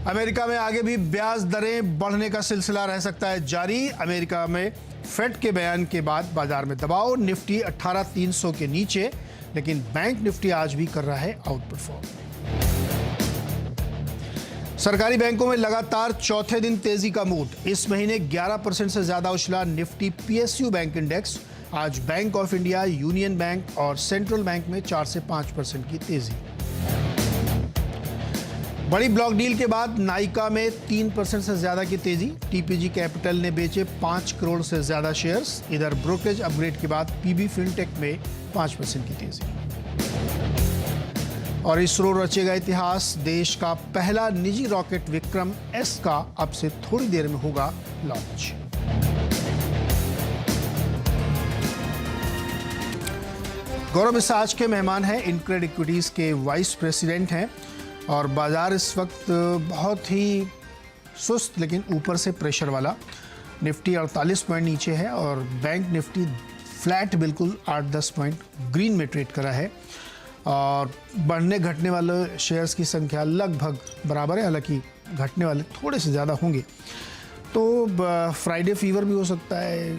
America में आगे भी ब्याज दरें बढ़ने का सिलसिला रह सकता है जारी। अमेरिका में फेड के बयान के बाद बाजार में दबाव, निफ्टी 18,300 के नीचे, लेकिन बैंक निफ्टी आज भी कर रहा है आउट परफॉर्म। सरकारी बैंकों में लगातार चौथे दिन तेजी का मूड। इस महीने 11% से ज्यादा उछला निफ्टी पीएसयू बैंक इंडेक्स। आज bank of India, union bank और सेंट्रल बैंक में 4 से 5% की तेजी। बड़ी ब्लॉक डील के बाद नाइका में 3% से ज्यादा की तेजी। टीपीजी कैपिटल ने बेचे 5 करोड़ से ज्यादा शेयर्स। इधर ब्रोकरेज अपग्रेड के बाद पीबी फिनटेक में 5% की तेजी। और इसरो रचेगा इतिहास। देश का पहला निजी रॉकेट विक्रम एस का अब से थोड़ी देर में होगा लॉन्च। गौरव इस आज के मेहमान हैं, इनक्रेड इक्विटीज के वाइस प्रेसिडेंट हैं। और बाजार इस वक्त बहुत ही सुस्त लेकिन ऊपर से प्रेशर वाला। निफ्टी 48 पॉइंट नीचे है और बैंक निफ्टी फ्लैट बिल्कुल 8-10 पॉइंट ग्रीन में ट्रेड करा है। और बढ़ने घटने वाले शेयर्स की संख्या लगभग बराबर है, हालांकि घटने वाले थोड़े से ज़्यादा होंगे। तो फ्राइडे फीवर भी हो सकता है।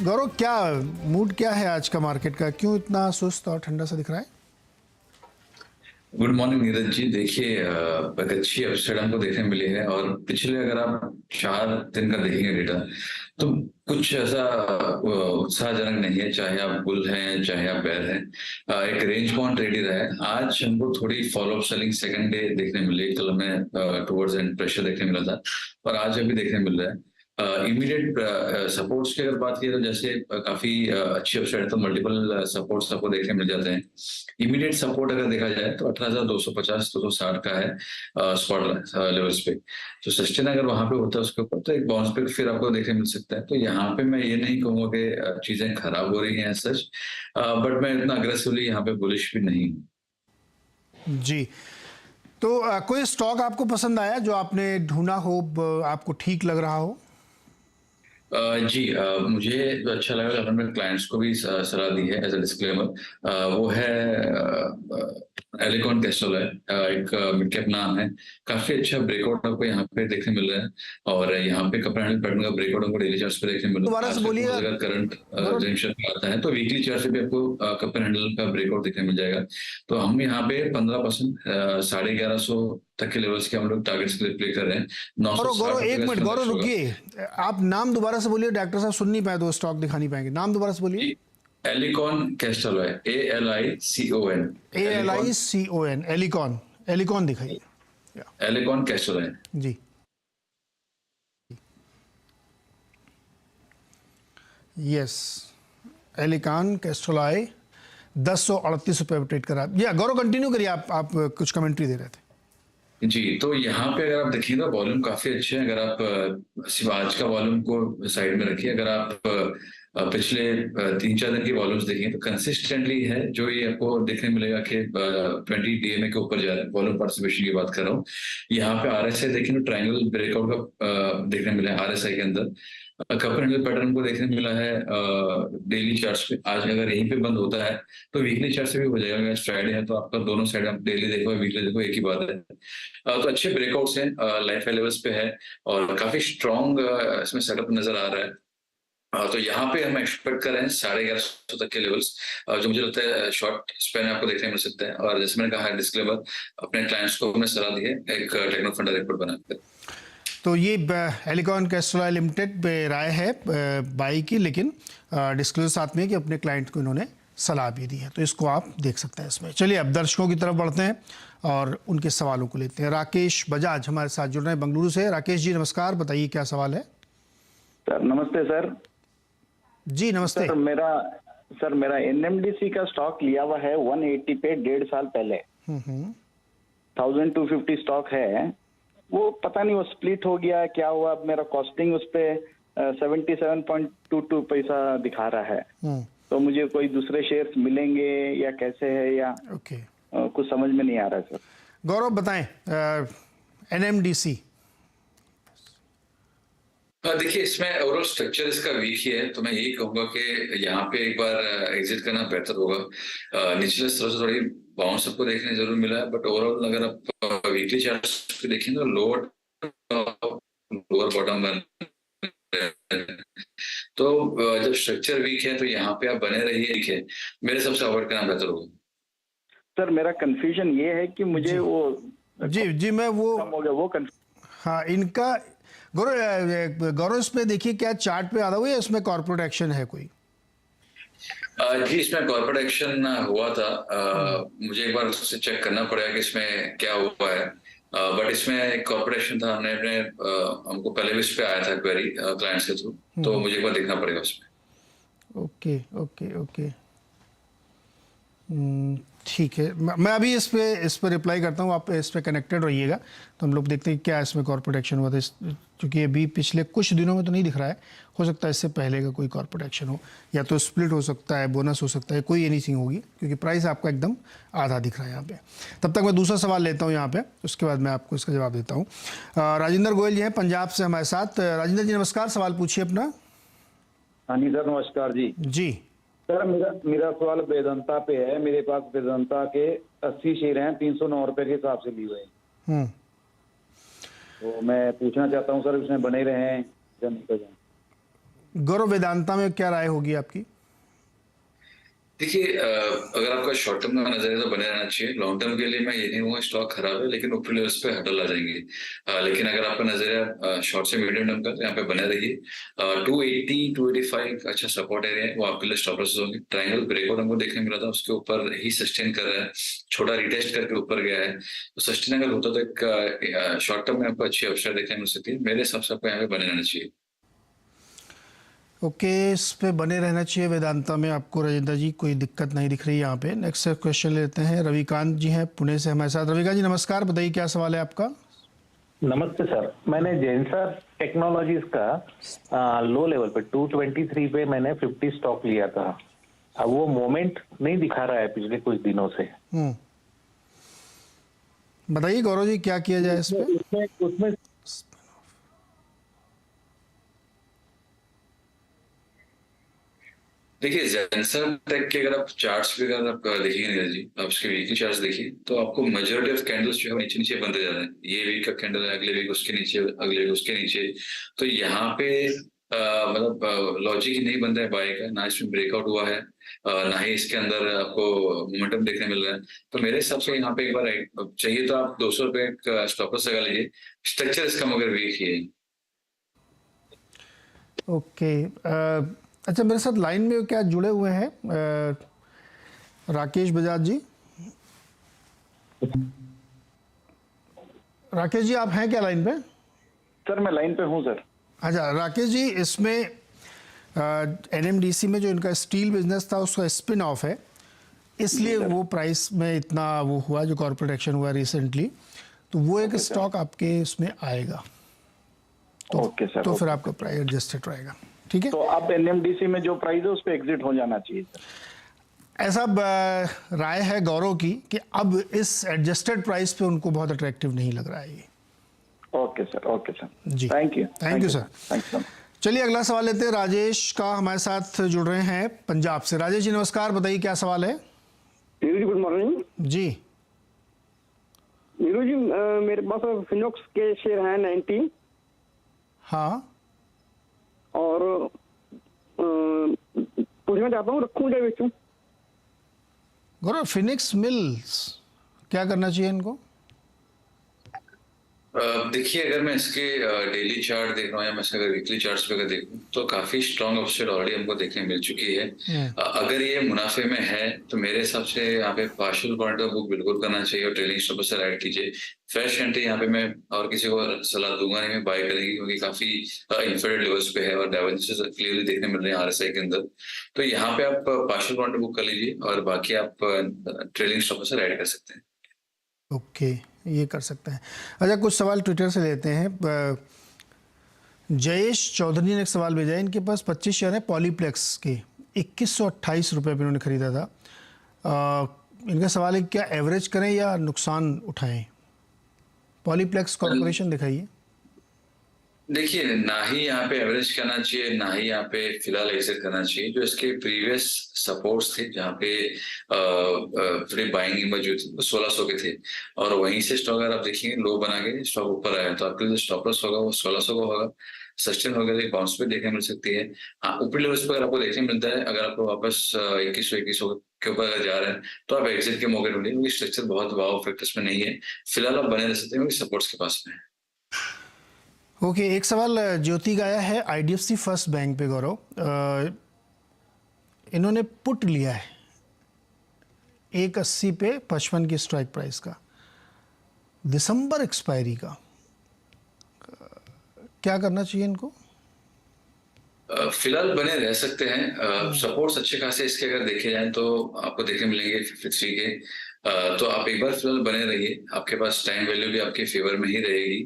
गौरव, क्या मूड क्या है आज का मार्केट का? क्यों इतना सुस्त और ठंडा सा दिख रहा है? Good morning Neeraj ji. देखिए, एक अच्छी अपसाइड हमको देखने मिली है और पिछले अगर आप 4 दिन का देखेंगे डेटा तो कुछ ऐसा उत्साहजनक नहीं है, चाहे आप बुल हैं चाहे आप बेयर हैं। एक रेंज बाउंड ट्रेड ही रहा है। आज हमको थोड़ी फॉलोअप सेलिंग सेकंड डे देखने मिली, कल हमें टुवर्ड्स एंड प्रेशर देखने मिला था और आज अभी देखने मिल रहा है। इमीडिएट सपोर्ट्स की अगर बात की तो जैसे काफी अच्छी अपसाइड तो मल्टीपल सपोर्ट्स आपको देखने मिल जाते हैं। इमीडिएट सपोर्ट अगर देखा जाए तो 18,250 260 का है स्पॉट लेवल्स पे। तो सस्टेन अगर वहां पे होता है उसके ऊपर तो एक बाउंस बैक फिर आपको देखने मिल सकता है। तो यहाँ पे मैं ये नहीं कहूंगा कि चीजें खराब हो रही हैं सच, बट मैं इतना अग्रेसिवली यहाँ पे बुलिश भी नहीं हूँ जी। तो कोई स्टॉक आपको पसंद आया जो आपने ढूंढा हो, आपको ठीक लग रहा हो? जी, मुझे जो अच्छा लगा, अगर मैंने क्लाइंट्स को भी सलाह दी है एज अ डिस्क्लेमर, वो है एलिकॉन कैस्टल है। एक मिड कैप नाम है। काफी अच्छा ब्रेकआउट आपको यहाँ पे देखने मिल रहा है और यहाँ पे कपड़ा हैंडल पैटर्न का ब्रेकआउट हमको डेली चार्ट्स पे देखने मिल रहा है। दोबारा से बोलिए। अगर करंट जंक्शन पे आता है तो वीकली चार्ट पे आपको कपड़ा हैंडल का ब्रेकआउट देखने मिल जाएगा। तो हम यहाँ पे 15% 1150 तक के लेवल्स के हम लोग टारगेट्स के लिए प्ले कर रहे हैं। गौरव एक मिनट, गौरव रुकिए, आप नाम दोबारा से बोलिए। डॉक्टर साहब सुन नहीं पाए तो स्टॉक दिखा नहीं पाएंगे। नाम दोबारा से बोलिए। एलिकॉन कैस्टल है, ALICON। ALICON, एलिकॉन। एलिकॉन दिखाइए। एलिकॉन कैस्टल है जी। यस, एलिकॉन कैस्टल 1038 रुपये पर ट्रेड करा। या गौरव कंटिन्यू करिए, आप कुछ कमेंट्री दे रहे थे। जी। तो यहाँ पे अगर आप देखिए तो वॉल्यूम काफी अच्छे हैं। अगर आप सिर्फ आज का वॉल्यूम को साइड में रखिए, अगर आप पिछले 3-4 दिन की वॉल्यूम्स देखिए तो कंसिस्टेंटली है जो ये आपको देखने मिलेगा कि 20 DMA के ऊपर जा रहा है। वॉल्यूम पार्टिसिपेशन की बात कर रहा हूँ। यहाँ पे RSI देखिए तो ट्रायंगल ब्रेकआउट का देखने मिला है। RSI के अंदर कपर हैंडल पैटर्न को देखने मिला है डेली चार्ट्स पे। आज अगर यहीं पे बंद होता है तो वीकली चार्ट से भी हो जाएगा। आज फ्राइडे है तो आपका दोनों साइड आप डेली देखो वीकली देखो एक ही बात है। तो अच्छे ब्रेकआउट्स हैं, लाइफ लेवल्स पे है और काफी स्ट्रॉन्ग इसमें सेटअप नजर आ रहा है। तो यहाँ पे हम एक्सपेक्ट कर रहे हैं 1150 तक के लेवल्स, जो मुझे लगता है शॉर्ट स्पैन आपको देखने मिल सकते हैं। और जैसे मैंने कहा है डिस्क्लेमर, अपने क्लाइंट्स को हमने सलाह दी है एक टेक्नो फंडा रिपोर्ट बनाकर। तो ये एलिकॉन कैस्टल लिमिटेड पे राय है बाई की, लेकिन डिस्क्लोजर साथ में कि अपने क्लाइंट को इन्होंने सलाह भी दी है, तो इसको आप देख सकते हैं इसमें। चलिए अब दर्शकों की तरफ बढ़ते हैं और उनके सवालों को लेते हैं। राकेश बजाज हमारे साथ जुड़ रहे हैं बेंगलुरु से। राकेश जी नमस्कार, बताइए क्या सवाल है? सर नमस्ते। सर जी नमस्ते। सर मेरा NMDC का स्टॉक लिया हुआ है 180 पे 1.5 साल पहले। 1250 स्टॉक है। वो पता नहीं वो स्प्लिट हो गया क्या हुआ। अब मेरा कॉस्टिंग उस पे 77.22 पैसा दिखा रहा है। तो मुझे कोई दूसरे शेयर्स मिलेंगे या कैसे है या कुछ समझ में नहीं आ रहा है सर। गौरव बताएं NMDC। देखिए, इसमें ओवरऑल स्ट्रक्चर इसका वीक ही है, तो मैं यही कहूंगा कि यहाँ पे एक बार एग्जिट करना बेहतर होगा। निचले स्तर से थोड़ी बाउंस आपको देखने जरूर मिला है, बट ओवरऑल अगर आप वीकली चार्ट पे देखें तो लोअर बॉटम बन तो जब स्ट्रक्चर वीक है तो यहाँ पे आप बने रहिए, ठीक है, मेरे सबसे अवॉइड करना बेहतर होगा। सर मेरा कंफ्यूजन ये है कि मुझे वो जी मैं वो कम हो गया वो हाँ इनका गौरव इसमें देखिए क्या चार्ट पे आधा हुआ है, इसमें कॉर्पोरेट एक्शन है कोई? जी इसमें कॉर्पोरेट एक्शन हुआ था, मुझे एक बार उससे चेक करना पड़ेगा कि इसमें क्या हुआ है, बट इसमें एक कॉर्पोरेट एक्शन था, हमने हमको पहले भी इस पे आया था क्वेरी क्लाइंट्स के थ्रू, तो मुझे एक बार देखना पड़ेगा उसमें। ओके ओके ओके ठीक है, मैं अभी इस पे रिप्लाई करता हूँ, आप इस पे कनेक्टेड रहिएगा तो हम लोग देखते हैं क्या इसमें कॉर्पोरेट एक्शन हुआ था। क्योंकि अभी पिछले कुछ दिनों में तो नहीं दिख रहा है, हो सकता है इससे पहले का कोई कॉर्पोरेट एक्शन हो, या तो स्प्लिट हो सकता है, बोनस हो सकता है, कोई एनीथिंग होगी, क्योंकि प्राइस आपका एकदम आधा दिख रहा है यहाँ पे। तब तक मैं दूसरा सवाल लेता हूँ यहाँ पे, उसके बाद मैं आपको इसका जवाब देता हूँ। राजेंद्र गोयल जी हैं पंजाब से हमारे साथ। राजेंद्र जी नमस्कार, सवाल पूछिए अपना। हाँ जी सर नमस्कार जी। जी सर मेरा सवाल वेदांता पे है। मेरे पास वेदांता के 80 शेयर हैं, 309 रुपए के हिसाब से लिए हुए हैं। तो मैं पूछना चाहता हूँ सर इसमें बने रहे हैं या निकल जाए? गौरव, वेदांता में क्या राय होगी आपकी? देखिए अगर आपका शॉर्ट टर्म का नजर है तो बने रहना चाहिए। लॉन्ग टर्म के लिए मैं ये नहीं हुआ स्टॉक खराब है, लेकिन ऊपर लेवल्स पे हटल आ जाएंगे। लेकिन अगर आपका नजर है शॉर्ट से मीडियम टर्म का तो यहाँ पे बने रहिए। 280 285 अच्छा सपोर्ट एरिया है, वो आपके लिए स्टॉप लॉसेस होंगे। ट्रायंगल ब्रेकआउट हमको देखने मिला था, उसके ऊपर ही सस्टेन कर रहा है, छोटा रिटेस्ट करके ऊपर गया है, तो सस्टेन अगर होता तो एक शॉर्ट टर्म में आपको अच्छी अपसाइड देखने मिल सकती है। मेरे हिसाब से आपको यहाँ पे बने रहना चाहिए। ओके इस पे बने रहना चाहिए वेदांता में आपको राजेंद्र जी, कोई दिक्कत नहीं दिख रही यहाँ पे। नेक्स्ट क्वेश्चन लेते हैं, रविकांत जी हैं पुणे से हमारे साथ। रविकांत जी नमस्कार, बताइए क्या सवाल है आपका? नमस्ते सर, मैंने जेंसर टेक्नोलॉजीज का लो लेवल पे 223 पे मैंने 50 स्टॉक लिया था। अब वो मोमेंट नहीं दिखा रहा है पिछले कुछ दिनों से। बताइए गौरव जी क्या किया जाए इस पे? उसमें देखिए जेंसर टेक के अगर आप चार्ट्स पे अगर आप देखिए नीरज जी, आप उसके वीकली चार्ट्स देखिए तो आपको मेजॉरिटी ऑफ कैंडल्स जो है नीचे नीचे बनते जा रहे हैं। ये वीक का कैंडल है, अगले वीक उसके नीचे, अगले वीक उसके नीचे। तो यहाँ पे मतलब लॉजिक ही नहीं बन रहा है बाय का, ना इसमें ब्रेकआउट हुआ है, ना ही इसके अंदर आपको मोमेंटम देखने मिल रहा है। तो मेरे हिसाब से यहाँ पे एक बार चाहिए तो आप 200 रुपए का स्टॉप लॉस लगा लीजिए। स्ट्रक्चर इसका मगर वीक ही है। ओके अच्छा, मेरे साथ लाइन में क्या जुड़े हुए हैं राकेश बजाज जी? राकेश जी आप हैं क्या लाइन पे? सर मैं लाइन पे हूँ सर। अच्छा राकेश जी, इसमें एनएमडीसी में जो इनका स्टील बिजनेस था उसका स्पिन ऑफ है, इसलिए वो प्राइस में इतना वो हुआ, जो कॉर्पोरेट एक्शन हुआ रिसेंटली, तो वो एक स्टॉक आपके उसमें आएगा। तो, ओके सर, तो फिर आपका प्राइस एडजस्टेड रहेगा, ठीक है? तो अब एनएमडीसी में जो प्राइस है उस पर एग्जिट हो जाना चाहिए सर। ऐसा राय है गौरव की कि अब इस एडजस्टेड प्राइस पे उनको बहुत अट्रैक्टिव नहीं लग रहा है ये। Okay sir ji thank you sir. Thank you. चलिए अगला सवाल लेते हैं, राजेश का हमारे साथ जुड़ रहे हैं पंजाब से। राजेश जी नमस्कार, बताइए क्या सवाल है? नीरू जी गुड मॉर्निंग। जी नीरू जी मेरे पास फिनोक्स के शेयर हैं 90। हाँ और पूछना चाहता हूँ रखूँ या बेचूं? गौरव, फिनिक्स मिल्स क्या करना चाहिए इनको? देखिए अगर मैं इसके डेली चार्ट देख रहा हूँ या मैं इसके अगर वीकली चार्ट्स पे अगर देखूँ तो काफी स्ट्रॉन्ग अपसाइड ऑलरेडी हमको देखने मिल चुकी है। अगर ये मुनाफे में है तो मेरे हिसाब से यहाँ पे पार्शियल पॉइंट ऑफ बुक बिल्कुल करना चाहिए और ट्रेलिंग स्टॉप से राइट कीजिए। फ्रेश एंट्री यहाँ पे मैं और किसी को सलाह दूंगा नहीं, मैं बाय करेंगे, क्योंकि काफी इन्फेडेड लेवल्स पे है और डाइवर्जेंसेस क्लियरली देखने मिल रहे हैं आरएसआई के अंदर। तो यहाँ पे आप पार्शियल पॉइंट ऑफ बुक कर लीजिए और बाकी आप ट्रेलिंग स्टॉप से राइट कर सकते हैं। ओके ये कर सकते हैं। अच्छा कुछ सवाल ट्विटर से लेते हैं। जयेश चौधरी ने एक सवाल भेजा है, इनके पास 25 शेयर है पॉलीप्लेक्स के, 2128 रुपये पे इन्होंने खरीदा था। इनका सवाल है क्या एवरेज करें या नुकसान उठाएं? पॉलीप्लेक्स कॉर्पोरेशन दिखाइए। देखिए, ना ही यहाँ पे एवरेज करना चाहिए, ना ही यहाँ पे फिलहाल एग्जिट करना चाहिए। जो इसके प्रीवियस सपोर्ट्स थे जहाँ पे थोड़ी बाइंग मौजूद थी, वो 1600 के थे, और वहीं से स्टॉक अगर आप देखेंगे लो बना के स्टॉक ऊपर आया, तो आपके जो स्टॉप लॉस होगा वो 1600 का होगा। सस्टेन होगा तो एक बाउंस पे देखने मिल सकती है। हाँ, ऊपरी लेवल्स पर अगर आपको देखने मिलता है, अगर आपको वापस 2100 के ऊपर अगर जा रहा है, तो आप एग्जिट के मौके ढूंढिए, क्योंकि स्ट्रक्चर बहुत वाव फैक्टर्स में नहीं है। फिलहाल आप बने रह सकते हैं, क्योंकि सपोर्ट्स के पास में है। ओके, एक सवाल ज्योति का आया है आईडीएफसी फर्स्ट बैंक पे गौरव। इन्होंने पुट लिया है 180 पे 55 की स्ट्राइक प्राइस का, दिसंबर एक्सपायरी का, क्या करना चाहिए इनको? फिलहाल बने रह सकते हैं। सपोर्ट्स अच्छे खासे इसके अगर देखे जाए तो आपको देखने मिलेंगे 53 के। तो आप एक बार फिलहाल बने रहिए, आपके पास टाइम वैल्यू भी आपके फेवर में ही रहेगी।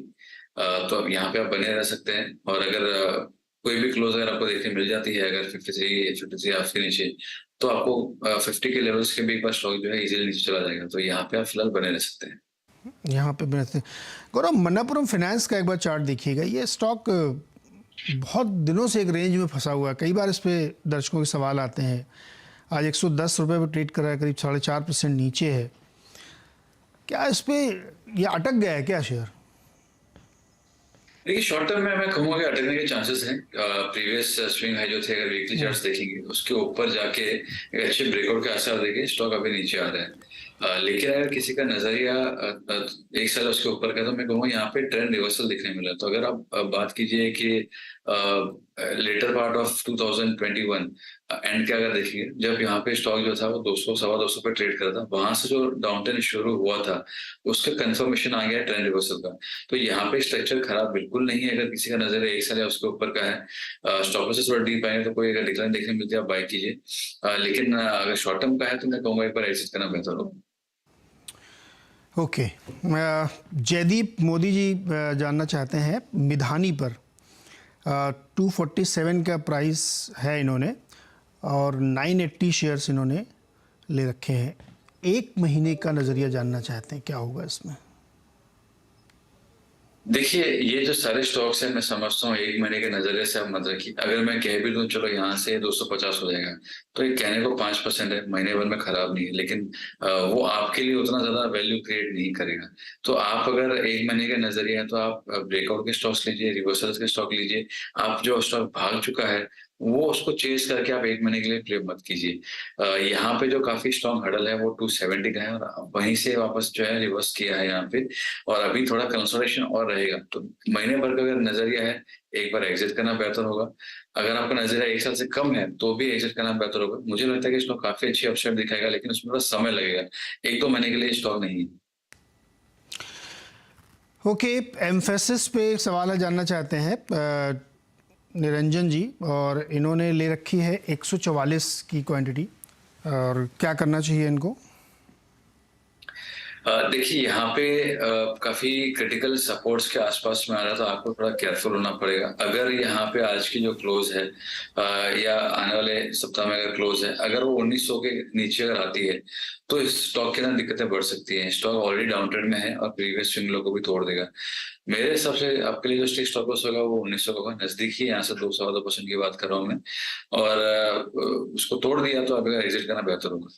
तो अब यहाँ पे आप बने रह सकते हैं, और अगर कोई भी क्लोज अगर आपको देखने मिल जाती है, अगर 53 हाफ के नीचे, तो आपको 50 के लेवल्स के भी एक बार स्टॉक जो है इजीली नीचे चला जाएगा। तो यहाँ पे आप फिलहाल बने रह सकते हैं। यहाँ पे बने गौरव, मन्नापुरम फाइनेंस का एक बार चार्ट देखिएगा। ये स्टॉक बहुत दिनों से एक रेंज में फंसा हुआ है, कई बार इस पे दर्शकों के सवाल आते हैं। आज 110 रुपये पर ट्रेड कर रहा है, करीब 4.5% नीचे है। क्या इस पे ये अटक गया है क्या शेयर? देखिए, शॉर्ट टर्म में मैं कहूँगा कि अटकने के चांसेस हैं। प्रीवियस स्विंग हाई जो थे, अगर वीकली चार्ट्स देखेंगे, उसके ऊपर जाके एक अच्छे ब्रेकआउट के आसार देखे स्टॉक अभी नीचे आ रहा है। लेकिन अगर किसी का नजरिया एक साल उसके ऊपर का, तो मैं कहूँगा यहाँ पे ट्रेंड रिवर्सल दिखने मिला। तो अगर आप बात कीजिए कि लेटर पार्ट ऑफ 2021 एंड के अगर देखिए, जब यहाँ पे स्टॉक जो था वो 200 सवा 200 पे ट्रेड कर रहा था, वहां से जो डाउन ट्रेंड शुरू हुआ था उसका कंफर्मेशन आ गया ट्रेंड रिवर्सल का। तो यहाँ पे स्ट्रक्चर खराब बिल्कुल नहीं है। अगर किसी का नजर एक साल या उसके ऊपर का है, स्टॉक से थोड़ा डीप आएंगे तो कोई अगर डिक्लाइन देखने मिलती है आप बाय कीजिए। लेकिन अगर शॉर्ट टर्म का है तो मैं कहूँगा एक बार एग्जिट करना बेहतर होगा। ओके, जयदीप मोदी जी जानना चाहते हैं मिधानी पर 247 का प्राइस है इन्होंने, और 980 शेयर्स इन्होंने ले रखे हैं। एक महीने का नज़रिया जानना चाहते हैं, क्या होगा इसमें? देखिए, ये जो सारे स्टॉक्स हैं, मैं समझता हूँ एक महीने के नजरिए से आप मत रखिए। अगर मैं कह भी दूं चलो यहाँ से 250 हो जाएगा, तो ये कहने को 5% है, महीने भर में खराब नहीं है, लेकिन वो आपके लिए उतना ज्यादा वैल्यू क्रिएट नहीं करेगा। तो आप अगर एक महीने के नजरिए है तो आप ब्रेकआउट के स्टॉक्स लीजिए, रिवर्सल्स के स्टॉक लीजिए। आप जो स्टॉक भाग चुका है वो उसको चेज करके आप एक महीने के लिए प्ले मत कीजिए। यहाँ पे जो काफी स्ट्रॉन्ग हडल है वो 270 का है, और वहीं से वापस जो है रिवर्स किया है यहाँ पे, और अभी थोड़ा कंसोलिडेशन और रहेगा। तो महीने भर का अगर नजरिया है, एक बार एग्जिट करना बेहतर होगा। अगर आपका नजरिया एक साल से कम है तो भी एग्जिट करना बेहतर होगा। मुझे लगता है कि स्टॉक काफी अच्छी अपसाइड दिखाएगा, लेकिन उसमें थोड़ा समय लगेगा, 1-2 महीने के लिए स्टॉक नहीं है। ओके, एम्फेसिस पे एक सवाल है, जानना चाहते हैं निरंजन जी, और इन्होंने ले रखी है 144 की क्वांटिटी, और क्या करना चाहिए इनको? देखिए, यहाँ पे काफी क्रिटिकल सपोर्ट्स के आसपास में आ रहा था, आपको थोड़ा केयरफुल होना पड़ेगा। अगर यहाँ पे आज की जो क्लोज है या आने वाले सप्ताह में अगर क्लोज है, अगर वो 1900 के नीचे अगर आती है तो इस स्टॉक के अंदर दिक्कतें बढ़ सकती हैं। स्टॉक ऑलरेडी डाउन ट्रेंड में है और प्रीवियस स्विंग लो को भी तोड़ देगा। मेरे हिसाब से आपके लिए जो स्टिक स्टॉप लॉस होगा वो 1900 का होगा, नजदीक ही, यहाँ से 2-2.25% की बात कर रहा हूँ मैं। और उसको तोड़ दिया तो आप अगर एग्जिट करना बेहतर होगा।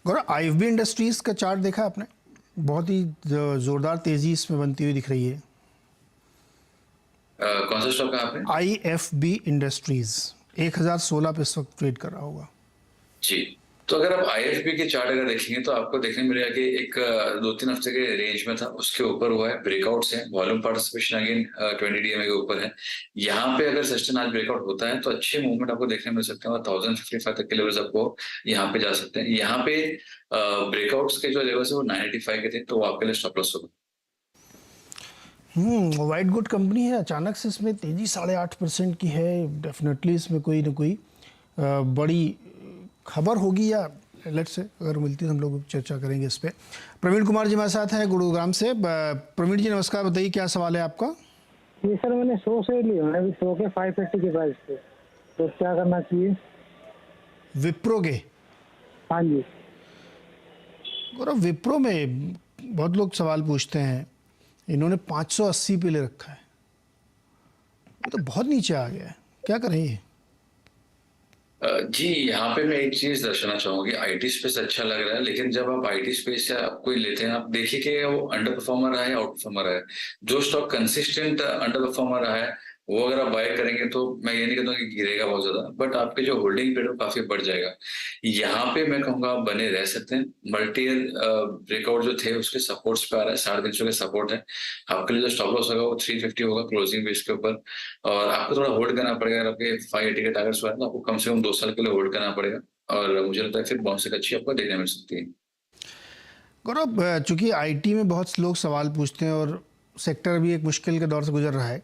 गौरव, आईएफबी इंडस्ट्रीज का चार्ट देखा आपने? बहुत ही जोरदार तेजी इसमें बनती हुई दिख रही है। कौन सा स्टॉक है आपने? आईएफबी इंडस्ट्रीज 1016 पे इस वक्त ट्रेड कर रहा होगा जी। तो अगर आप आईएफबी के चार्ट अगर देखेंगे तो आपको देखने मिलेगा कि एक 2-3 हफ्ते के रेंज में था, उसके ऊपर हुआ है, ब्रेकआउट्स हैं, वॉल्यूम पार्टिसिपेशन अगेन 20 डीएमए के ऊपर है। यहाँ पे अगर सस्टेन आज ब्रेकआउट होता है तो अच्छे मूवमेंट आपको देखने मिल सकते हैं, और 1055 तक के लेवल्स आपको यहाँ पे जा सकते हैं। यहाँ पे ब्रेकआउट्स के जो लेवल्स है वो 985 के थे, तो वो आपके लिए स्टॉप लॉस होगा। वाइट गुड कंपनी है, अचानक से इसमें तेजी 8.5% की है। डेफिनेटली इसमें कोई ना कोई बड़ी खबर होगी, या लेट्स से अगर मिलती है हम लोग चर्चा करेंगे इस पे। प्रवीण कुमार जी हमारे साथ हैं गुरुग्राम से। प्रवीण जी नमस्कार, बताइए क्या सवाल है आपका? जी सर, मैंने 100 से लिए हैं, अभी 100 के 580 के प्राइस पे, तो क्या करना चाहिए? विप्रो के? हाँ जी। गौरव, विप्रो में बहुत लोग सवाल पूछते हैं, इन्होंने 580 पे ले रखा है, ये तो बहुत नीचे आ गया है, क्या करें ये? जी, यहाँ पे मैं एक चीज दर्शाना चाहूंगी, आईटी स्पेस अच्छा लग रहा है, लेकिन जब आप आईटी स्पेस से आप कोई लेते हैं, आप देखिए कि वो अंडर परफॉर्मर रहा है, आउट परफॉर्मर रहा है। जो स्टॉक कंसिस्टेंट अंडर परफॉर्मर रहा है, वो अगर आप बाय करेंगे तो मैं ये नहीं कहता कि गिरेगा बहुत ज्यादा, बट आपके जो होल्डिंग पीरियड काफी बढ़ जाएगा। यहाँ पे मैं कहूँगा आप बने रह सकते हैं। मल्टी ब्रेकआउट जो थे उसके सपोर्ट्स पे आ रहा है, 350 के सपोर्ट है। आपके लिए जो स्टॉप लॉस होगा वो 350 होगा क्लोजिंग बेस के ऊपर, और आपको थोड़ा होल्ड करना पड़ेगा। अगर आपके 580 के टारगेट्स हुआ है तो आपको कम से कम 2 साल के लिए होल्ड करना पड़ेगा, और मुझे लगता है फिर बाउंस एक अच्छी आपको देखने मिल सकती है। गौरव, चूंकि आईटी में बहुत लोग सवाल पूछते हैं और सेक्टर भी एक मुश्किल के दौर से गुजर रहा है,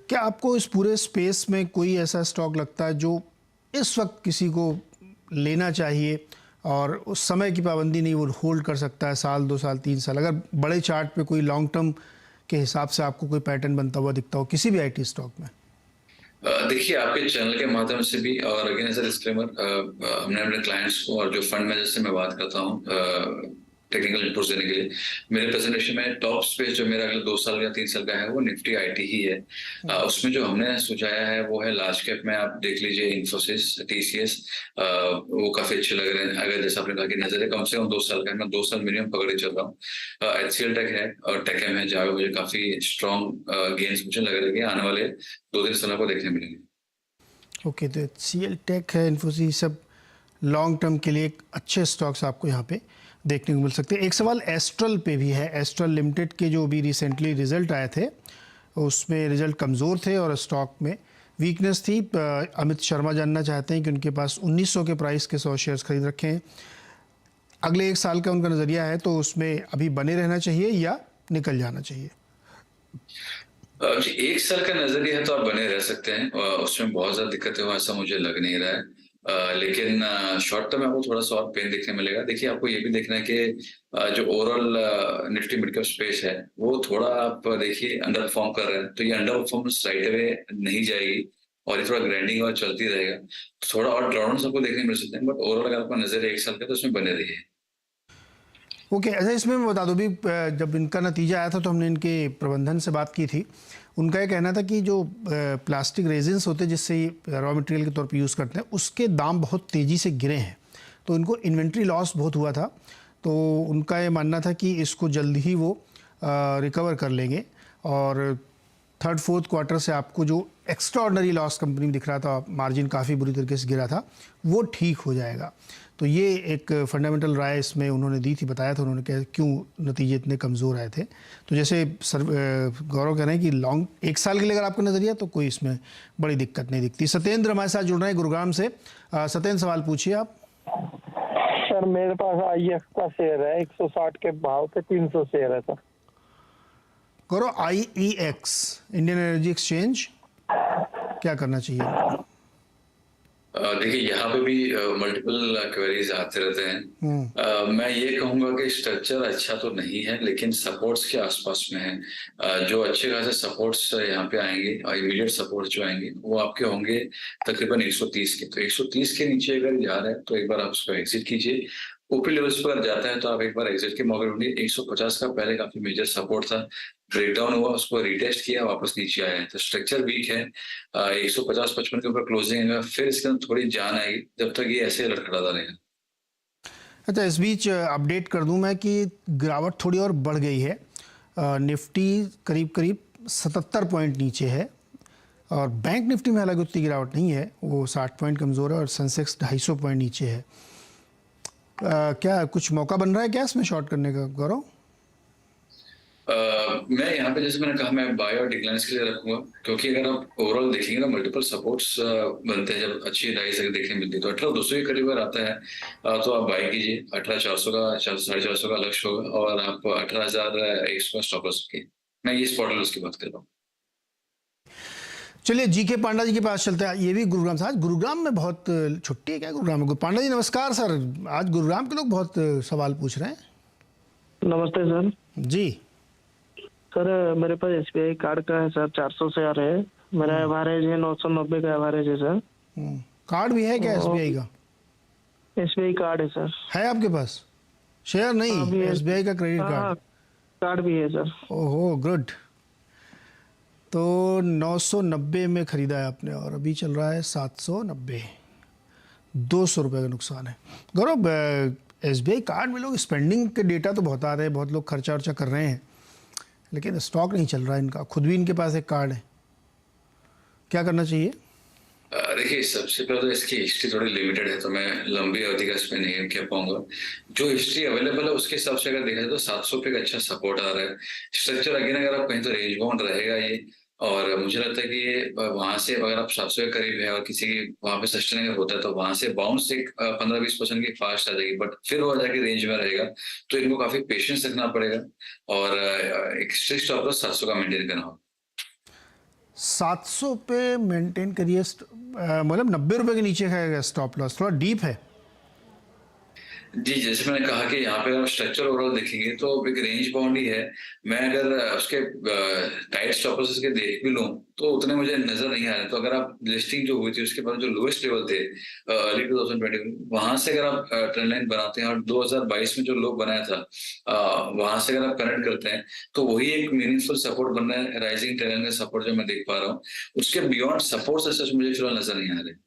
क्या आपको इस पूरे स्पेस में कोई ऐसा स्टॉक लगता है जो इस वक्त किसी को लेना चाहिए और उस समय की पाबंदी नहीं, वो होल्ड कर सकता है 1 साल 2 साल 3 साल? अगर बड़े चार्ट पे कोई लॉन्ग टर्म के हिसाब से आपको कोई पैटर्न बनता हुआ दिखता हो किसी भी आईटी स्टॉक में? देखिए, आपके चैनल के माध्यम से भी, और अगेन एज अ डिस्क्लेमर, हमने अपने क्लाइंट्स को और जो फंड मैनेजर से मैं बात करता हूँ टेक्निकल इनपुट्स देने के लिए, मेरे प्रेजेंटेशन में टॉप स्पेस जो मेरा अगले 2 साल या 3 साल का है वो निफ्टी आईटी ही है। उसमें जो हमने सुझाया है वो है लार्ज कैप में आप देख लीजिए इंफोसिस, टीसीएस, वो काफी अच्छे लग रहे हैं। अगर जैसा आपने कहा कि नजर है कम से कम 2 साल का है, मैं 2 साल मिनिमम पकड़े चल रहा हूँ। एचसीएल टेक है और टेकएम है, जहाँ मुझे काफी स्ट्रॉन्ग गेन्स मुझे लग रहे हैं आने वाले 2-3 सालों को देखने मिलेंगे। ओके, तो एचसीएल टेक है, इन्फोसिस, सब लॉन्ग टर्म के लिए अच्छे स्टॉक्स आपको यहाँ पे देखने को मिल सकते हैं। एक सवाल एस्ट्रल पे भी है। एस्ट्रल लिमिटेड के जो भी रिसेंटली रिजल्ट आए थे उसमें रिजल्ट कमज़ोर थे और स्टॉक में वीकनेस थी। अमित शर्मा जानना चाहते हैं कि उनके पास 1900 के प्राइस के 100 शेयर्स खरीद रखे हैं। अगले 1 साल का उनका नज़रिया है, तो उसमें अभी बने रहना चाहिए या निकल जाना चाहिए? जी, 1 साल का नजरिया है तो आप बने रह सकते हैं, उसमें बहुत ज्यादा दिक्कतें हो ऐसा मुझे लग नहीं रहा है। लेकिन शॉर्ट टर्म में आपको थोड़ा सा और पेन देखने मिलेगा। देखिए, आपको ये भी देखना है कि जो overall Nifty mid cap space है वो थोड़ा आप देखिए अंडर परफॉर्म कर रहे हैं, तो ये अंडर परफॉर्मेंस राइट अवे नहीं जाएगी और ये थोड़ा ग्राइंडिंग और चलती रहेगा। थोड़ा और ड्रॉडाउन आपको देखने मिल सकते हैं, बट ओवरऑल अगर आपका नजर 1 साल का तो उसमें बने रहिए। ओके, अच्छा, इसमें मैं बता दूं भी, जब इनका नतीजा आया था तो हमने इनके प्रबंधन से बात की थी। उनका ये कहना था कि जो प्लास्टिक रेजिन्स होते हैं जिससे रॉ मटेरियल के तौर पे यूज़ करते हैं, उसके दाम बहुत तेज़ी से गिरे हैं, तो इनको इन्वेंट्री लॉस बहुत हुआ था। तो उनका ये मानना था कि इसको जल्द ही वो रिकवर कर लेंगे और 3rd-4th क्वार्टर से आपको जो एक्स्ट्राऑर्डिनरी लॉस कंपनी में दिख रहा था, मार्जिन काफ़ी बुरी तरीके से गिरा था, वो ठीक हो जाएगा। तो ये एक फंडामेंटल राय इसमें उन्होंने दी थी, बताया था उन्होंने कि क्यों नतीजे इतने कमज़ोर आए थे। तो जैसे गौरव कह रहे हैं कि लॉन्ग 1 साल के लिए अगर आपका नज़रिया, तो कोई इसमें बड़ी दिक्कत नहीं दिखती। सत्येंद्र हमारे साथ जुड़ रहे हैं गुरुग्राम से। सत्येंद्र, सवाल पूछिए आप। सर, मेरे पास आईएफ का शेयर है, 160 के भाव पे 300 शेयर है सर। गौरव, IEX, इंडियन एनर्जी एक्सचेंज, क्या करना चाहिए? देखिए, यहाँ पे भी मल्टीपल क्वेरीज आते रहते हैं। मैं ये कहूंगा कि स्ट्रक्चर अच्छा तो नहीं है, लेकिन सपोर्ट्स के आसपास में है। जो अच्छे खासे सपोर्ट्स यहाँ पे आएंगे और इमीडिएट सपोर्ट्स जो आएंगे वो आपके होंगे तकरीबन 130 के। तो 130 के नीचे अगर जा रहा है तो एक बार आप उसको एग्जिट कीजिए। ऊपरी लेवल्स पर जाता है तो आप एक बार एग्जिट के मौके ढूंढिए। 150 का पहले काफी मेजर सपोर्ट था, ब्रेकडाउन हुआ, उसको रिटेस्ट किया, वापस नीचे आया है, तो स्ट्रक्चर वीक है। 150-55 के ऊपर क्लोजिंग है, फिर इसके अंदर थोड़ी जान आएगी, जब तक ये ऐसे लड़खड़ाता रहेगा। अच्छा, इस बीच अपडेट कर दूं मैं कि गिरावट थोड़ी और बढ़ गई है। निफ्टी करीब 77 पॉइंट नीचे है और बैंक निफ्टी में हालांकि उतनी गिरावट नहीं है, वो 60 पॉइंट कमज़ोर है और सेंसेक्स 250 पॉइंट नीचे है। क्या कुछ मौका बन रहा है क्या इसमें शॉर्ट करने का, गौरव? मैं यहाँ पे जैसे मैंने कहा, मैं बाय और डिक्लाइंस के लिए रखूंगा, क्योंकि अगर आप ओवरऑल देखेंगे ना, मल्टीपल सपोर्ट्स बनते हैं जब अच्छी राइज अगर देखने मिलती है। तो 18,200 के करीब अगर आता है तो आप बाय कीजिए। 18,400 का 450 का लक्ष्य होगा और आप 18,100 का स्टॉप लॉस रखिए। मैं ये स्पॉट लॉस की बात कर रहा हूँ। चलिए, जीके पांडा जी के पास चलते हैं। ये भी गुरुग्राम से। आज गुरुग्राम में बहुत छुट्टी है क्या गुरुग्राम में? पांडा जी नमस्कार सर। आज गुरुग्राम के लोग बहुत सवाल पूछ रहे हैं। नमस्ते सर। जी सर, मेरे पास एसबीआई कार्ड का है सर, 400 शेयर है। मेरा एवरेज है 990 का एवरेज है सर। कार्ड भी है क्या एसबीआई का? एसबीआई कार्ड है सर। है आपके पास? शेयर नहीं, एसबीआई का क्रेडिट कार्ड? कार्ड भी है सर। ओहो, गुड। तो 990 में ख़रीदा है आपने और अभी चल रहा है 790, 200 रुपये का नुकसान है। गौरव, SBI कार्ड में लोग स्पेंडिंग के डेटा तो बहुत आ रहे हैं, बहुत लोग खर्चा वर्चा कर रहे हैं, लेकिन स्टॉक नहीं चल रहा है इनका। खुद भी इनके पास एक कार्ड है, क्या करना चाहिए? देखिए, सबसे पहले तो इसकी हिस्ट्री थोड़ी लिमिटेड है, तो मैं लंबी अवधि का इसमें नहीं कह पाऊंगा। जो हिस्ट्री अवेलेबल है उसके हिसाब से अगर देखा जाए तो 700 पे का अच्छा सपोर्ट आ रहा है। स्ट्रक्चर अगेन अगर आप कहीं तो रेंज बाउंड रहेगा ये, और मुझे लगता है कि ये वहां से अगर आप 700 के करीब है और किसी वहां पे सस्टेनेबल होता है तो वहां से बाउंस एक 15-20% की फास्ट आ जाएगी, बट फिर वो जाके रेंज में रहेगा। तो इनको काफी पेशेंस रखना पड़ेगा और एक स्ट्रिक्ट स्टॉप लॉस 700 का मेंटेन करना होगा। 700 पे मेंटेन करिए, मतलब 90 रुपए के नीचे का स्टॉप लॉस, थोड़ा डीप है। जी, जैसे मैंने कहा कि यहाँ पे अगर स्ट्रक्चर ओवरऑल देखेंगे तो एक रेंज बाउंड ही है। मैं अगर उसके टाइट स्टॉप लॉसेस के देख भी लूं तो उतने मुझे नजर नहीं आ रहे। तो अगर आप लिस्टिंग जो हुई थी उसके बाद जो लोएस्ट लेवल थे अर्ली 2020, वहां से अगर आप ट्रेंड लाइन बनाते हैं और 2022 में जो लो बनाया था वहां से अगर आप कनेक्ट करते हैं तो वही एक मीनिंगफुल सपोर्ट बन रहा है, राइजिंग ट्रेंड का सपोर्ट जो मैं देख पा रहा हूँ। उसके बियॉन्ड सपोर्ट से मुझे फिलहाल नजर नहीं आ रहे।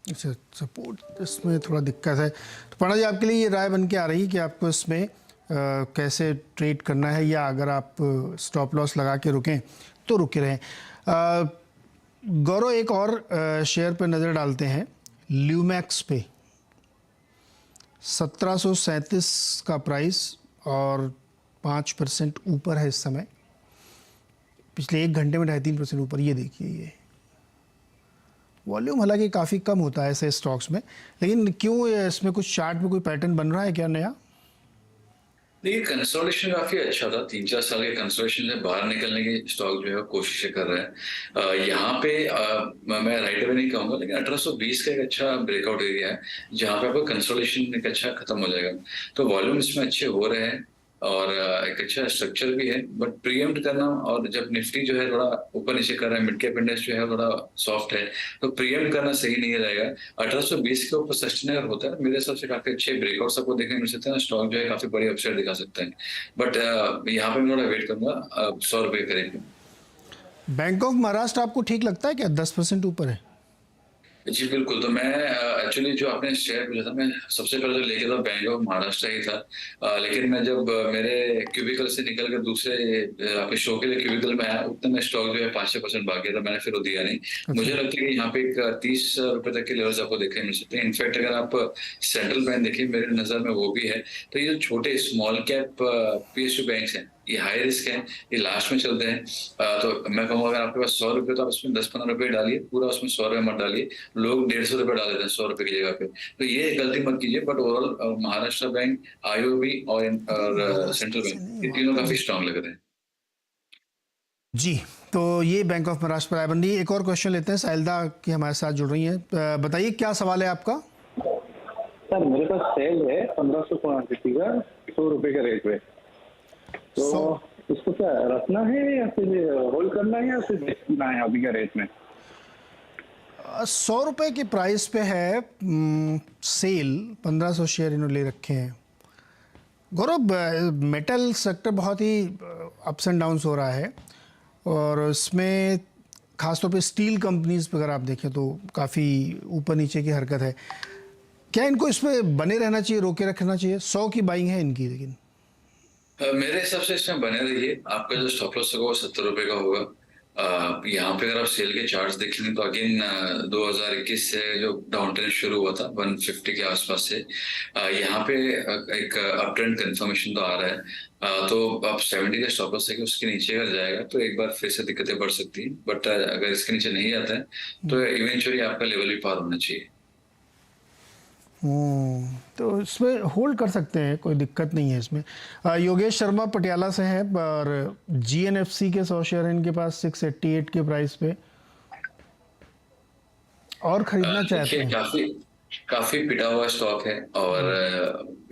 अच्छा, सपोर्ट इसमें थोड़ा दिक्कत है। तो पांडा जी, आपके लिए ये राय बन के आ रही कि आपको इसमें कैसे ट्रेड करना है, या अगर आप स्टॉप लॉस लगा के रुकें तो रुके रहें। गौरव, एक और शेयर पर नज़र डालते हैं, ल्यूमैक्स पे 1737 का प्राइस और 5% ऊपर है इस समय, पिछले 1 घंटे में 2.5-3% ऊपर। ये देखिए, ये वॉल्यूम हालांकि काफ़ी कम होता है ऐसे स्टॉक्स में, लेकिन क्यों इसमें कुछ चार्ट में कोई पैटर्न बन रहा है क्या नया? देखिए, कंसोलिडेशन काफी अच्छा था। 3-4 साल के कंसोलिडेशन से बाहर निकलने की स्टॉक जो है कोशिशें कर रहे हैं। यहाँ पे मैं राइट अवे नहीं कहूंगा, लेकिन 1820 का एक अच्छा ब्रेकआउट एरिया है जहाँ पे आपको कंसोलिडेशन एक अच्छा खत्म हो जाएगा। तो वॉल्यूम इसमें अच्छे हो रहे हैं और एक अच्छा स्ट्रक्चर भी है, बट प्रीएम्प्ट करना, और जब निफ्टी जो है थोड़ा ऊपर नीचे कर रहा है, मिड कैप इंडेक्स जो है थोड़ा सॉफ्ट है, तो प्रीएम्प्ट करना सही नहीं रहेगा। 1820 के ऊपर सस्टेनेबल होता है, मेरे हिसाब से काफी अच्छे ब्रेकआउट्स आपको देखने मिल सकते हैं। स्टॉक जो है काफी बड़ी अपसाइड दिखा सकते हैं, बट यहाँ पे मैं थोड़ा वेट करूंगा। 100 रुपए करेंगे। बैंक ऑफ महाराष्ट्र आपको ठीक लगता है क्या? 10% ऊपर है। जी बिल्कुल। तो मैं एक्चुअली जो आपने शेयर पूछा था, मैं सबसे पहले जो लेके था बैंक ऑफ महाराष्ट्र ही था। लेकिन मैं जब मेरे क्यूबिकल से निकल कर दूसरे आपके शो के लिए क्यूबिकल में आया, उतने में स्टॉक जो है 5-6% भाग गया था, मैंने फिर वो दिया नहीं। मुझे लगता है कि यहाँ पे एक 30 रुपए तक के लेवल्स आपको देखने मिल सकते हैं। इनफैक्ट अगर आप सेंट्रल बैंक देखिए, मेरे नजर में वो भी है। तो ये जो छोटे स्मॉल कैप PSU बैंक्स हैं, ये हाई रिस्क है, ये लास्ट में चलते हैं। तो मैं कहूँगा अगर आपके पास 100 रुपए, तो आप उसमें 10-15 रुपए डालिए, पूरा उसमें 100 रुपए मत डालिए। लोग 150 रुपए डाल देते हैं 100 रुपए की जगह पे, तो ये गलती मत कीजिए। But overall Maharashtra bank, IOB और सेंट्रल बैंक, ये तीनों काफी स्ट्रांग लग रहे हैं। जी, तो ये बैंक ऑफ महाराष्ट्र पर आय बन रही है। एक और क्वेश्चन लेते हैं, साहिलदा की हमारे साथ जुड़ रही हैं। बताइए क्या सवाल है आपका? सर, मेरे पास सेल है 1500 क्वांटिटी का 100 रुपए का रेट पे, तो उसको क्या रखना है या फिर होल्ड करना है या फिर बेचना है अभी का रेट में? 100 रुपए के प्राइस पे है सेल, 1500 शेयर इन्होंने ले रखे हैं। गौरव, मेटल सेक्टर बहुत ही अप्स एंड डाउन्स हो रहा है, और इसमें खासतौर पे स्टील कंपनीज पर अगर आप देखें तो काफ़ी ऊपर नीचे की हरकत है। क्या इनको इस पर बने रहना चाहिए, रोके रखना चाहिए? 100 की बाइंग है इनकी, लेकिन मेरे हिसाब से इसमें बने रहिए। आपका जो स्टॉप लॉस होगा वो 70 रुपए का होगा। यहाँ पे अगर आप सेल के चार्ट्स देखेंगे तो अगेन 2021 से जो डाउन ट्रेंड शुरू हुआ था 150 के आसपास से, यहाँ पे एक अप ट्रेंड कंफर्मेशन तो आ रहा है। तो आप 70 का स्टॉप लॉस है कि उसके नीचे अगर जाएगा तो एक बार फिर से दिक्कतें बढ़ सकती हैं, बट अगर इसके नीचे नहीं आता है तो इवेंचुअली आपका लेवल भी पार होना चाहिए। तो इसमें होल्ड कर सकते हैं, कोई दिक्कत नहीं है इसमें। योगेश शर्मा पटियाला से हैं, और GNFC के 100 शेयर हैं इनके पास 688 के प्राइस पे, और खरीदना चाहते हैं। काफी पिटा हुआ स्टॉक है और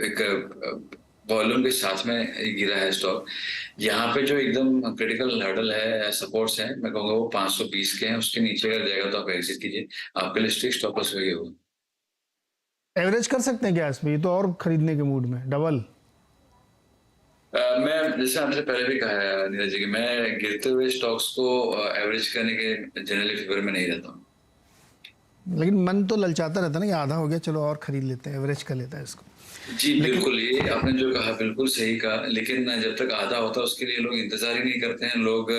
एक वॉल्यूम के साथ में गिरा है स्टॉक। यहाँ पे जो एकदम क्रिटिकल हर्डल है, सपोर्ट्स है, मैं कहूँगा वो 520 के हैं। उसके नीचे अगर जाएगा तो आप एग्जिट कीजिए, आपके लिए स्ट्रिक्ट स्टॉप लॉस वही होगा। एवरेज कर सकते हैं क्या इसमें? तो और खरीदने के मूड में डबल मैं जैसे आपसे पहले भी कहा है नीरज जी कि मैं गिरते हुए स्टॉक्स को एवरेज करने के जनरली फेवर में नहीं रहता हूँ। लेकिन मन तो ललचाता रहता है ना कि आधा हो गया, चलो और खरीद लेते हैं, एवरेज कर लेता है इसको। जी बिल्कुल, ये आपने जो कहा बिल्कुल सही कहा, लेकिन जब तक आधा होता है उसके लिए लोग इंतजार ही नहीं करते हैं। लोग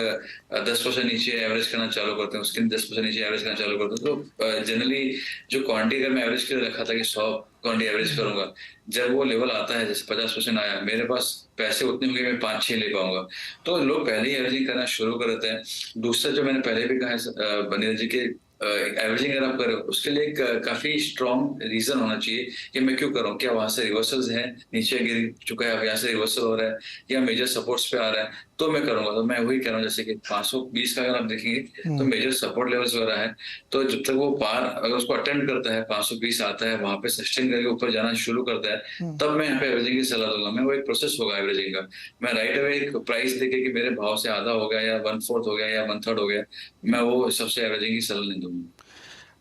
10% नीचे एवरेज करना चालू करते हैं, उसके 10% नीचे एवरेज करना चालू करते हैं। तो जनरली जो क्वांटिटी अगर मैं एवरेज के लिए रखा था कि 100 क्वांटिटी एवरेज करूंगा, जब वो लेवल आता है जैसे 50% आया, मेरे पास पैसे उतने होंगे मैं 5-6 ले पाऊंगा, तो लोग पहले ही एवरेजिंग करना शुरू कर देते हैं। दूसरा जो मैंने पहले भी कहा है नीरज जी के एवरेजिंग अगर आप करें उसके लिए एक काफी स्ट्रॉन्ग रीजन होना चाहिए कि मैं क्यों कर रहा हूँ। क्या वहां से रिवर्सल्स है, नीचे गिर चुका है, यहाँ से रिवर्सल हो रहा है, या मेजर सपोर्ट्स पे आ रहा है, तो मैं करूंगा। तो मैं वही कह रहा हूँ जैसे कि 520 का अगर आप देखेंगे तो मेजर सपोर्ट लेवल्स वगैरह है, तो जब तक वो पार अगर उसको अटेम्प्ट करता है, 520 आता है, वहां पे सस्टेन करके ऊपर जाना शुरू करता है, तब मैं यहाँ पे एवरेजिंग की सलाह दूंगा। मैं वो एक प्रोसेस होगा एवरेजिंग का। मैं राइट अवे एक प्राइस देके कि मेरे भाव से आधा हो गया या 1/4 हो गया या 1/3 हो गया, मैं वो सबसे एवरेजिंग की सलाह नहीं दूंगा।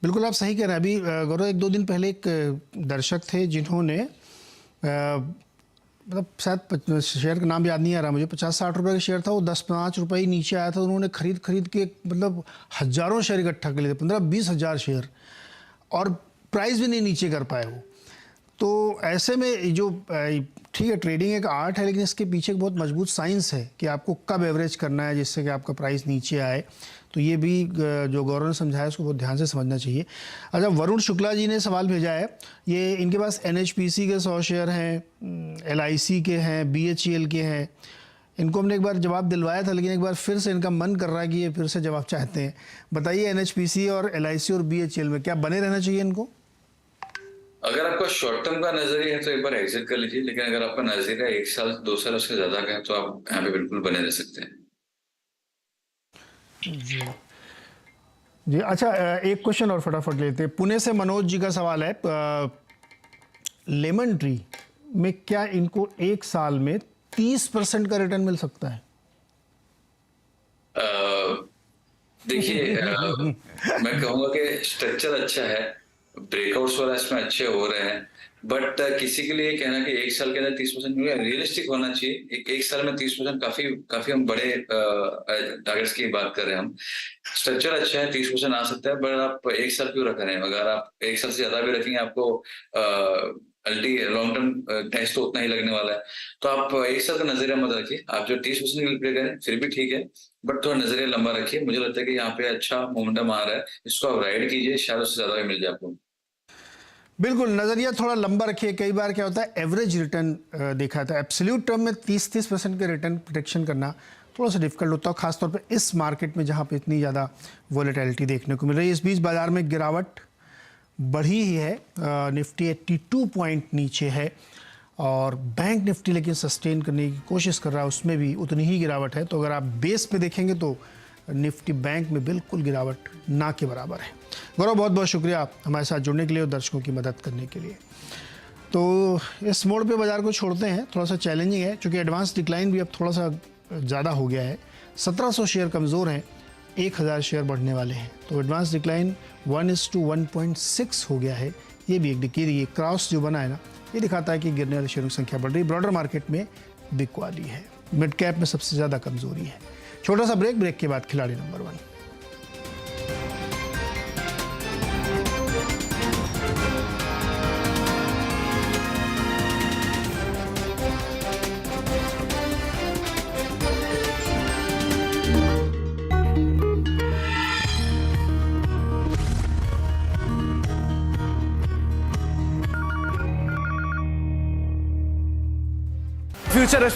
बिल्कुल आप सही कह रहे हैं। अभी गौरव 1-2 दिन पहले एक दर्शक थे जिन्होंने मतलब शायद शेयर का नाम याद नहीं आ रहा मुझे, 50-60 रुपये का शेयर था, वो 10-5 रुपये ही नीचे आया था, उन्होंने खरीद के मतलब हज़ारों शेयर इकट्ठा कर लिए थे, 15-20 हज़ार शेयर, और प्राइस भी नहीं नीचे कर पाए वो। तो ऐसे में जो ठीक है ट्रेडिंग एक आर्ट है, लेकिन इसके पीछे एक बहुत मजबूत साइंस है कि आपको कब एवरेज करना है जिससे कि आपका प्राइस नीचे आए। तो ये भी जो गौरव ने समझाया उसको बहुत ध्यान से समझना चाहिए। अच्छा, वरुण शुक्ला जी ने सवाल भेजा है, ये इनके पास NHPC के 100 शेयर हैं, LIC के हैं, BHEL के हैं। इनको हमने एक बार जवाब दिलवाया था, लेकिन एक बार फिर से इनका मन कर रहा है कि ये फिर से जवाब चाहते हैं। बताइए NHPC और LIC और BHEL में क्या बने रहना चाहिए इनको? अगर आपका शॉर्ट टर्म का नजरिया है तो एक बार एग्जिट कर लीजिए, लेकिन अगर आपका नजरिया 1 साल 2 साल उससे ज्यादा का है तो आप यहाँ पे बिल्कुल बने रह सकते हैं। जी अच्छा, एक क्वेश्चन और फटाफट लेते हैं। पुणे से मनोज जी का सवाल है, लेमन ट्री में क्या इनको 1 साल में 30% का रिटर्न मिल सकता है? देखिए मैं कहूंगा कि स्ट्रक्चर अच्छा है, ब्रेकआउट्स वाला इसमें अच्छे हो रहे हैं, बट किसी के लिए कहना कि 1 साल के अंदर 30% रियलिस्टिक होना चाहिए। एक साल में 30% काफी हम बड़े टारगेट्स की बात कर रहे हैं। हम स्ट्रक्चर अच्छा है, 30% आ सकता है, बट आप 1 साल क्यों रख रहे हैं? अगर आप 1 साल से ज्यादा भी रखेंगे आपको लॉन्ग टर्म टैक्स तो उतना ही लगने वाला है। तो आप 1 साल का नजरिया मत रखिए। आप जो 30% प्ले करें फिर भी ठीक है, बट थोड़ा नजरिया लंबा रखिए। मुझे लगता है कि यहाँ पे अच्छा मोमेंटम आ रहा है, इसको आप राइड कीजिए, शायद उससे ज्यादा भी मिल जाए आपको। बिल्कुल, नज़रिया थोड़ा लंबा रखिए। कई बार क्या होता है, एवरेज रिटर्न देखा था, एब्सोल्यूट टर्म में 30% के रिटर्न प्रोटेक्शन करना थोड़ा सा डिफिकल्ट होता है, खासतौर पे इस मार्केट में जहाँ पे इतनी ज़्यादा वॉलेटिलिटी देखने को मिल रही है। इस बीच बाजार में गिरावट बढ़ी ही है, निफ्टी 82 पॉइंट नीचे है, और बैंक निफ्टी लेकिन सस्टेन करने की कोशिश कर रहा है, उसमें भी उतनी ही गिरावट है। तो अगर आप बेस पे देखेंगे तो निफ्टी बैंक में बिल्कुल गिरावट ना के बराबर है। गौरव, बहुत बहुत शुक्रिया हमारे साथ जुड़ने के लिए और दर्शकों की मदद करने के लिए। तो इस मोड़ पे बाजार को छोड़ते हैं, थोड़ा सा चैलेंजिंग है क्योंकि एडवांस डिक्लाइन भी अब थोड़ा सा ज़्यादा हो गया है। 1700 शेयर कमज़ोर हैं, 1000 शेयर बढ़ने वाले हैं, तो एडवांस डिक्लाइन 1:1.6 हो गया है। ये भी एक दिक्कत, ये क्रॉस जो बना है ना, ये दिखाता है कि गिरने वाले शेयरों की संख्या बढ़ रही। ब्रॉडर मार्केट में बिकवाली है, मिड कैप में सबसे ज़्यादा कमज़ोरी है। छोटा सा ब्रेक के बाद खिलाड़ी नंबर 1। Future express